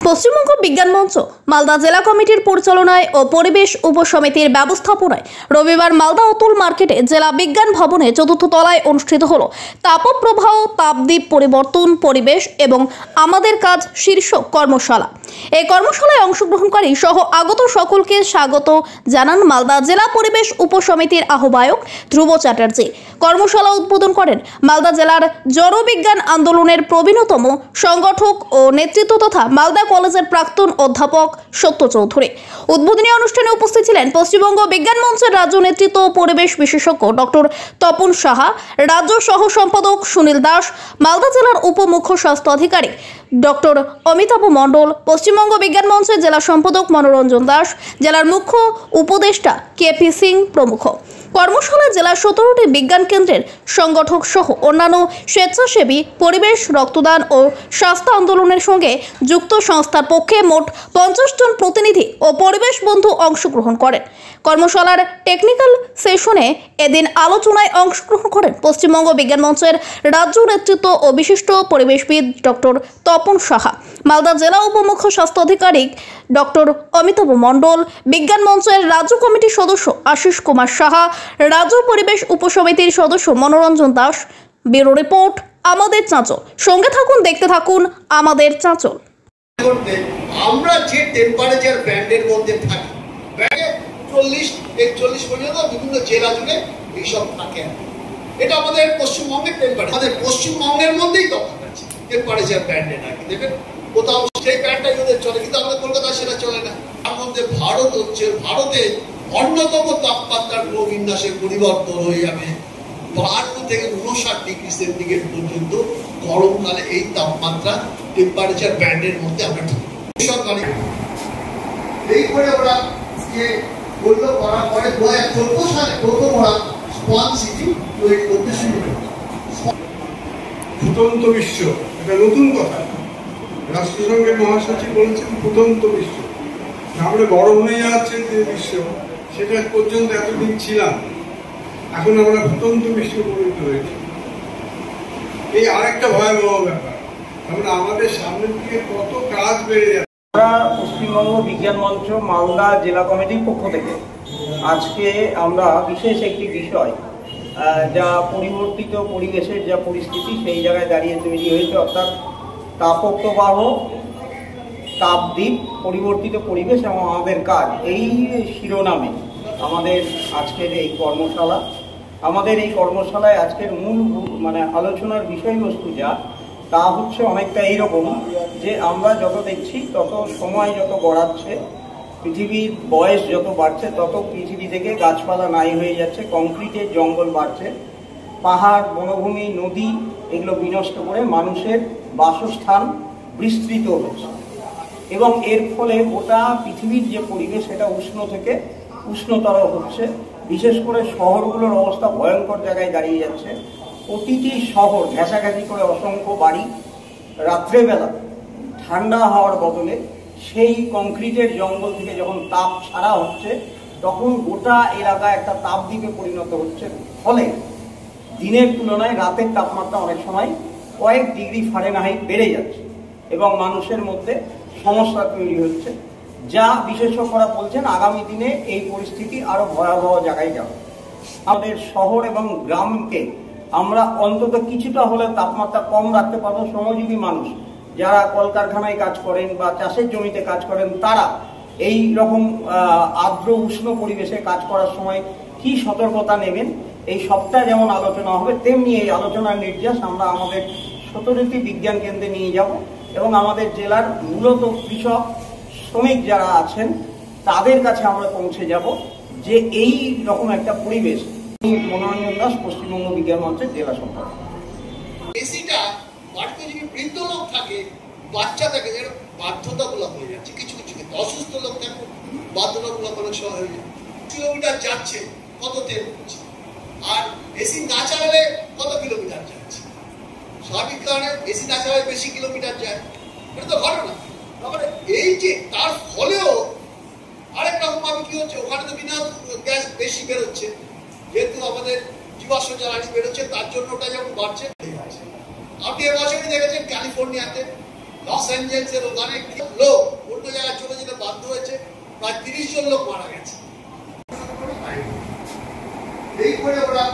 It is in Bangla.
পশ্চিমবঙ্গ বিজ্ঞান মঞ্চ মালদা জেলা কমিটির পরিচালনায় ও পরিবেশ উপসমিতির ব্যবস্থাপনায় রবিবার মালদা অতুল মার্কেটে জেলা বিজ্ঞান ভবনে চতুর্থ তলায় অনুষ্ঠিত হলো তাপপ্রবাহ, তাপদ্বীপ পরিবর্তন, পরিবেশ এবং আমাদের কাজ শীর্ষক কর্মশালা। এই কর্মশালায় অংশগ্রহণকারী সহ আগত সকলকে স্বাগত জানান মালদা জেলা পরিবেশ উপসমিতির আহ্বায়ক ধ্রুব চ্যাটার্জি। কর্মশালা উদ্বোধন করেন মালদা জেলার জনবিজ্ঞান আন্দোলনের প্রবীণতম সংগঠক ও নেতৃত্ব তথা মালদা কলেজের প্রাক্তন অধ্যাপক সত্য চৌধুরী। উদ্বোধনী অনুষ্ঠানে উপস্থিত ছিলেন পশ্চিমবঙ্গ বিজ্ঞান মঞ্চের রাজ্য নেতৃত্ব ও পরিবেশ বিশেষজ্ঞ ডক্টর তপন সাহা, রাজ্য সহ সম্পাদক সুনীল দাস, মালদা জেলার উপমুখ্য স্বাস্থ্য আধিকারিক ডক্টর অমিতাভ মণ্ডল, পশ্চিমবঙ্গ বিজ্ঞান মঞ্চের জেলা সম্পাদক মনোরঞ্জন দাস, জেলার মুখ্য উপদেষ্টা কেপি সিং প্রমুখ। কর্মশালায় জেলার 17টি বিজ্ঞান কেন্দ্রের সংগঠক সহ অন্যান্য স্বেচ্ছাসেবী, পরিবেশ, রক্তদান ও স্বাস্থ্য আন্দোলনের সঙ্গে যুক্ত সংস্থার পক্ষে মোট 50 জন প্রতিনিধি ও পরিবেশ বন্ধু অংশগ্রহণ করেন। কর্মশালার টেকনিক্যাল সেশনে এদিন আলোচনায় অংশগ্রহণ করেন পশ্চিমবঙ্গ বিজ্ঞান মঞ্চের রাজ্য নেতৃত্ব ও বিশিষ্ট পরিবেশবিদ ডক্টর তপন সাহা, মালদা জেলা উপমুখ্য স্বাস্থ্য আধিকারিক ডক্টর অমিতাভ মণ্ডল, বিজ্ঞান মঞ্চের রাজ্য কমিটির সদস্য আশিস কুমার সাহা, রাজ্য পরিবেশ উপসমিতির সদস্য মনোরঞ্জন দাস। ব্যুরো রিপোর্ট, আমাদের চাঁচল। সঙ্গে থাকুন, দেখতে থাকুন আমাদের চাঁচল। আমরা যে টেম্পারেচার ব্যান্ডের মধ্যে থাকি, 40-41 পর্যন্ত বিভিন্ন জেলা জুড়ে এইসব থাকে। এটা আমাদের পশ্চিমবঙ্গের টেম্পারেচার, আমাদের পশ্চিমবঙ্গের মধ্যেই তফাৎ আছে টেম্পারেচার ব্যান্ডে নাকি দেখবেন কোথাও সেই ব্যান্ডটাই ওদের চলে, কিন্তু আমাদের কলকাতায় সেটা চলে না। তার মধ্যে ভারত হচ্ছে, ভারতে অন্যতম তাপমাত্রার বিন্যাসের পরিবর্তন হয়ে যাবে 52 থেকে 59 ডিগ্রি সেন্টিগ্রেড পর্যন্ত গরমকালে এই তাপমাত্রা টেম্পারেচার ব্যান্ডের মধ্যে আমরা থাকি। এই করে ওরা যে বললো করার পরে 2014 সালে প্রথম ওরা স্মার্ট সিটি তৈরি করতে শুরু করে। ফুটন্ত বিশ্ব এটা নতুন কথা, রাষ্ট্রসংঘের মহাসচিব বলেছেন ফুটন্ত বিশ্ব। আমরা গরম হয়ে যাচ্ছে যে বিশ্ব, সেটা পর্যন্ত এতদিন ছিলাম, এখন আমরা ফুটন্ত বিশ্ব পরিণত হয়েছি। এই আরেকটা ভয়াবহ ব্যাপার, আমরা আমাদের সামনের দিকে কত কাজ বেড়ে যাচ্ছে। আমরা পশ্চিমবঙ্গ বিজ্ঞান মঞ্চ মালদা জেলা কমিটির পক্ষ থেকে আজকে আমরা বিশেষ একটি বিষয়, যা পরিবর্তিত পরিবেশের যা পরিস্থিতি সেই জায়গায় দাঁড়িয়ে তৈরি হয়েছে, অর্থাৎ তাপপ্রবাহ, তাপদ্বীপ, পরিবর্তিত পরিবেশ এবং আমাদের কাজ, এই শিরোনামে আমাদের আজকের এই কর্মশালা। আমাদের এই কর্মশালায় আজকের মূল আলোচনার বিষয়বস্তু যা, তা হচ্ছে অনেকটা এইরকম যে আমরা যত দেখছি তত সময় যত গড়াচ্ছে, পৃথিবীর বয়স যত বাড়ছে, তত পৃথিবী থেকে গাছপালা নাই হয়ে যাচ্ছে, কংক্রিটের জঙ্গল বাড়ছে, পাহাড়, বনভূমি, নদী এগুলো বিনষ্ট করে মানুষের বাসস্থান বিস্তৃত হচ্ছে এবং এর ফলে গোটা পৃথিবীর যে পরিবেশ সেটা উষ্ণ থেকে উষ্ণতর হচ্ছে। বিশেষ করে শহরগুলোর অবস্থা ভয়ঙ্কর জায়গায় দাঁড়িয়ে যাচ্ছে। প্রতিটি শহর ঘেঁষাঘেঁষি করে অসংখ্য বাড়ি, রাত্রেবেলা ঠান্ডা হওয়ার বদলে সেই কংক্রিটের জঙ্গল থেকে যখন তাপ ছাড়া হচ্ছে তখন গোটা এলাকা একটা তাপদ্বীপে পরিণত হচ্ছে। ফলে দিনের তুলনায় রাতের তাপমাত্রা অনেক সময় কয়েক ডিগ্রি ফারেনহাইট বেড়ে যাচ্ছে এবং মানুষের মধ্যে সমস্যা তৈরি হচ্ছে, যা বিশেষজ্ঞরা বলছেন আগামী দিনে এই পরিস্থিতি আরো ভয়াবহ জায়গায় যাবে। আমাদের শহর এবং গ্রামকে আমরা অন্তত কিছুটা হলে তাপমাত্রা কম রাখতে পারবো। শ্রমজীবী মানুষ যারা কলকারখানায় কাজ করেন বা চাষের জমিতে কাজ করেন, তারা এই রকম আর্দ্র উষ্ণ পরিবেশে কাজ করার সময় কি সতর্কতা নেবেন, এই সবটা যেমন আলোচনা হবে, তেমনি এই আলোচনার নির্যাস আমরা আমাদের 17টি বিজ্ঞান কেন্দ্রে নিয়ে যাব এবং আমাদের জেলার মূলত কৃষক, শ্রমিক যারা আছেন তাদের কাছে আমরা পৌঁছে যাব যে এই রকম একটা পরিবেশ। মনোরঞ্জন দাস, পশ্চিমবঙ্গ বিজ্ঞান মঞ্চের জেলা সম্পাদক। এসিটা বাড়িতে যদি বৃদ্ধ লোক থাকে, বাচ্চা থাকে, বাধ্যতামূলক হয়ে যাচ্ছে। কিছু কিছু ক্ষেত্রে অসুস্থ লোক থাকে, বাধ্যতামূলক অনেক সময় হয়ে যায়। কিলোমিটার যাচ্ছে, কত তেল হচ্ছে, আর এসি না চালালে কত কিলোমিটার যাচ্ছে। স্বাভাবিক কারণে এসি না চালালে বেশি কিলোমিটার যায়, এটা তো ঘটনা। তারপরে এই যে তার ফলেও আরেক রকম ভাবে কি হচ্ছে, ওখানে তো বিনা গ্যাস বেশি বেরোচ্ছে, যেহেতু আমাদের জীবাশ্ম জ্বালানি বেরোচ্ছে, তার জন্য ওটা যখন বাড়ছে। আপনি এবছরই দেখেছেন ক্যালিফোর্নিয়াতে লস অ্যাঞ্জেলসের ওখানে লোক অন্য জায়গায় চলে যেতে বাধ্য হয়েছে, প্রায় 30 জন লোক মারা গেছে। এই করে ওরা